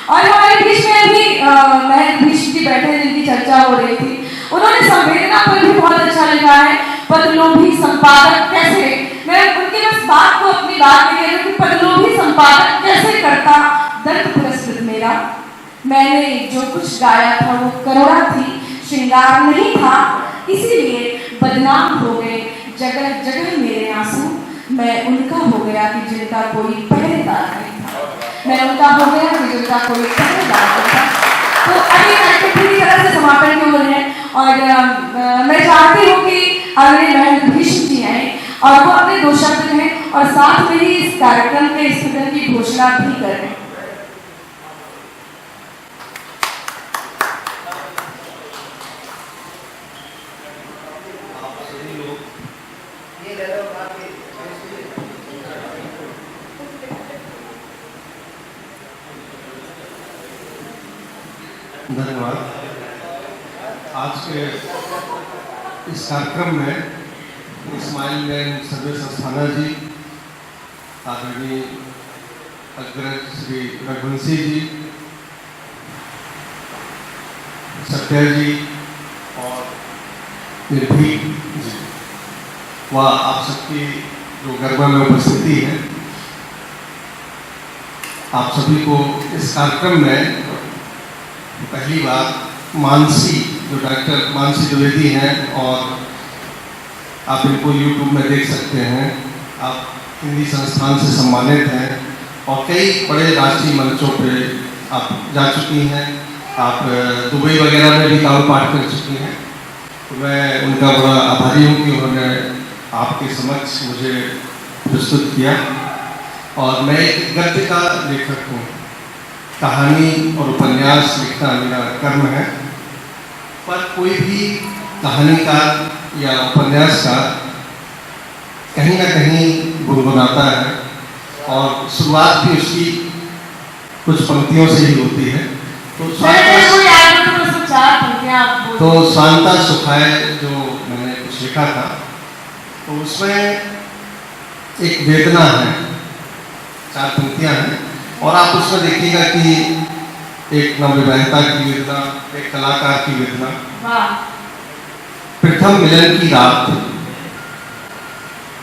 और हमारे बीच में अभी महन भीष्म जी बैठे हैं जिनकी चर्चा हो रही थी, उन्होंने संवेदना पर भी बहुत अच्छा लिखा है। पदलोभी संपादक कैसे, मैं उनकी बस बात को अपनी बात में कह रही हूँ कि पदलोभी संपादक कैसे करता दर्द पुरस्कृत मेरा। मैंने जो कुछ गाया था वो करुणा थी, श्रृंगार नहीं था, इसीलिए बदनाम हो गए जगह जगह मेरे आंसू। मैं उनका हो गया कि जिनका कोई पहरेदार नहीं था, मैं उनका हो गया कि जिनका कोई पहरेदार नहीं था। तो अभी नाटक पूरी तरह से समापन की ओर है और मैं चाहती हूँ कि अगले महन भीष्म जी आए और वो अपने 2 शब्द कहें और साथ में ही इस कार्यक्रम के स्थगन की घोषणा भी करें। धन्यवाद। आज के इस कार्यक्रम में इस्माइल मैन सर्वे संस्थाना जी, आदरणीय अग्रज श्री रघुवंशी जी, सत्या जी और निर्भीक जी व आप सबकी जो गर्भा में उपस्थिति है, आप सभी को इस कार्यक्रम में पहली बार मानसी, जो डॉक्टर मानसी द्विवेदी हैं और आप इनको यूट्यूब में देख सकते हैं, आप हिंदी संस्थान से सम्मानित हैं और कई बड़े राष्ट्रीय मंचों पे आप जा चुकी हैं, आप दुबई वगैरह में भी काव्य पाठ कर चुकी हैं। तो मैं उनका बड़ा आभारी हूँ कि उन्होंने आपके समक्ष मुझे प्रस्तुत किया। और मैं एक गद्य का लेखक हूँ, कहानी और उपन्यास लिखना मेरा कर्म है, पर कोई भी कहानीकार या उपन्यासकार कहीं ना कहीं गुनगुनाता है और शुरुआत भी उसकी कुछ पंक्तियों से ही होती है। तो स्वांता सुखाए जो मैंने कुछ लिखा था, तो उसमें एक वेदना है, 4 पंक्तियां हैं और आप उसमें देखिएगा कि एक नवविवाहिता की वेदना, एक कलाकार की वेदना। प्रथम मिलन की रात,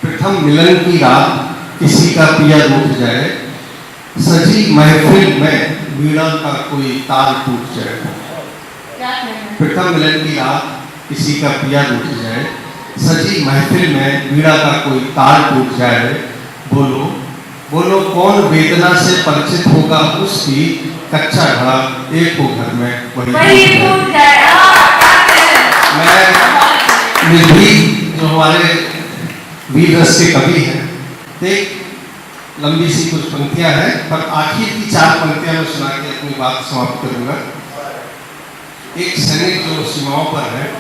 प्रथम मिलन की रात किसी का पिया रूठ जाए, सजी महफिल में वीणा का कोई तार टूट जाए। प्रथम मिलन की रात किसी का पिया रूठ जाए, सजी महफिल में वीणा का कोई तार टूट जाए। बोलो बोलो कौन वेदना से परिचित होगा उसकी, कच्चा घड़ा एक हो घर में वही टूट जाए। मैं निर्भीक जो हमारे वीर रस के कवि हैं, एक लंबी सी कुछ पंक्तियां हैं, पर आखिर की 4 पंक्तियां मैं सुना के अपनी बात समाप्त करूंगा। एक सैनिक जो सीमाओं पर है,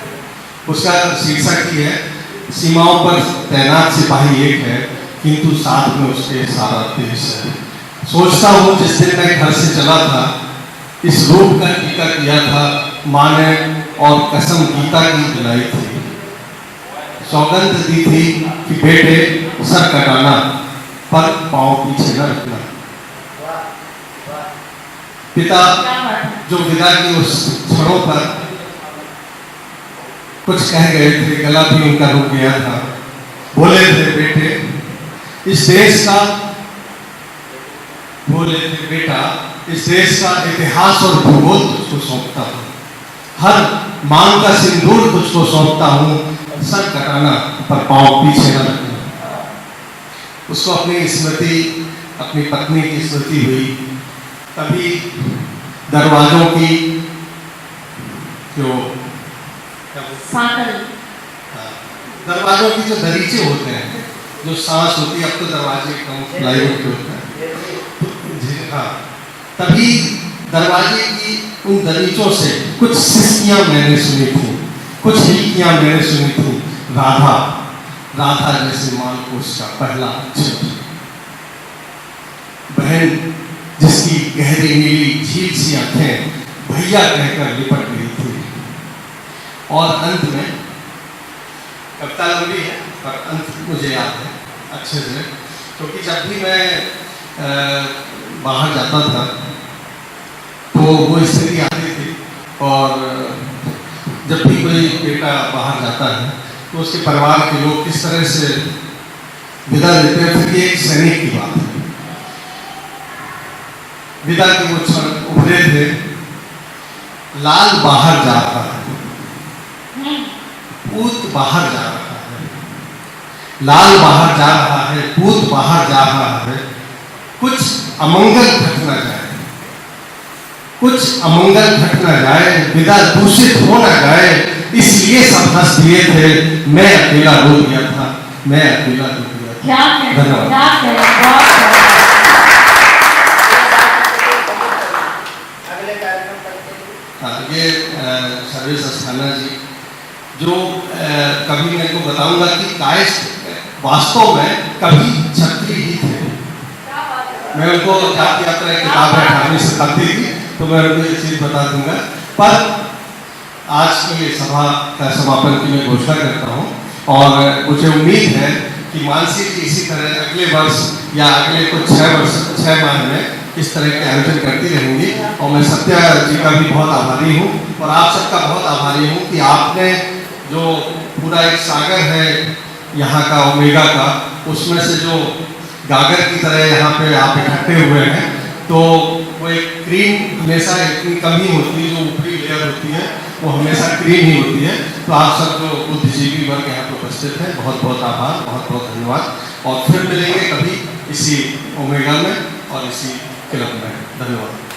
उसका शीर्षक ही है, सीमाओं पर तैनात सिपाही एक है किंतु साथ में उसके सारा देश है। सोचता हूँ जिस दिन मैं घर से चला था, इस रूप का टीका किया था माँ ने और कसम गीता की दिलाई थी। सौगंध दी थी कि बेटे सर कटाना पर पाँव पीछे न रखना। पिता जो विदा की उस क्षणों पर कुछ कह गए थे, गला भी उनका रुक गया था। बोले थे बेटे इस देश का, बोले थे बेटा इस देश का इतिहास और भूगोल तुझको सौंपता हूँ, हर मांग का सिंदूर तुझको सौंपता हूँ, सर कटाना पर पाँव पीछे न रखना। उसको अपनी स्मृति, अपनी पत्नी की स्मृति हुई, तभी दरवाजों की जो दरवाजों की जो दरीचे होते हैं, जो सांस होती है, अब तो दरवाजे कम प्लाईवुड के होते हैं, हाँ, तभी दरवाजे की उन दरीचों से कुछ सिसकियां मैंने सुनी थी, कुछ हिलकियां मैंने सुनी थी। राधा राधा जैसे मालकोस का पहला अक्षर, बहन जिसकी गहरी नीली झील सी आंखें भैया कहकर लिपट गई थी। और अंत में कविता लंबी है पर अंत मुझे याद है अच्छे से, क्योंकि जब भी मैं बाहर जाता था वो स्थिति आती थी। और जब भी कोई बेटा बाहर जाता है तो उसके परिवार के लोग किस तरह से विदा देते हैं। फिर ये एक सैनिक की बात है, विदा के वो क्षण उभरे थे। लाल बाहर जा रहा है, पूत बाहर जा रहा है, लाल बाहर जा रहा है, पूत बाहर जा रहा है। कुछ अमंगल घट न जाए, कुछ अमंगल घट न जाए, विदा दूषित हो न जाए, इसलिए सब हंस दिए थे। मैं अकेला रो दिया था, मैं अकेला रो दिया था। धन्यवाद। ये सर्वेश अस्थाना जी जो कभी मैं को बताऊंगा कि कायस्थ वास्तव में कभी छत्री ही थे। मैं उनको जाति यात्रा की किताब है 18वीं शताब्दी की, तो मैं उनको ये चीज़ बता दूंगा। पर आज की सभा का समापन की मैं घोषणा करता हूँ और मुझे उम्मीद है कि मानसी जी इसी तरह अगले वर्ष या अगले कुछ 6 माह में इस तरह के आयोजन करती रहेंगी। और मैं सत्या जी का भी बहुत आभारी हूँ और आप सबका बहुत आभारी हूँ कि आपने जो पूरा एक सागर है यहाँ का ओमेगा का, उसमें से जो गागर की तरह यहाँ पे आप इकट्ठे हुए हैं, तो वो एक क्रीम हमेशा इतनी कम ही होती है, जो ऊपरी लेयर होती है वो हमेशा क्रीम ही होती है। तो आप सब जो बुद्धिजीवी वर्ग यहाँ पर उपस्थित हैं, बहुत बहुत आभार, बहुत बहुत धन्यवाद। और फिर मिलेंगे कभी इसी ओमेगा में और इसी क्लब में। धन्यवाद।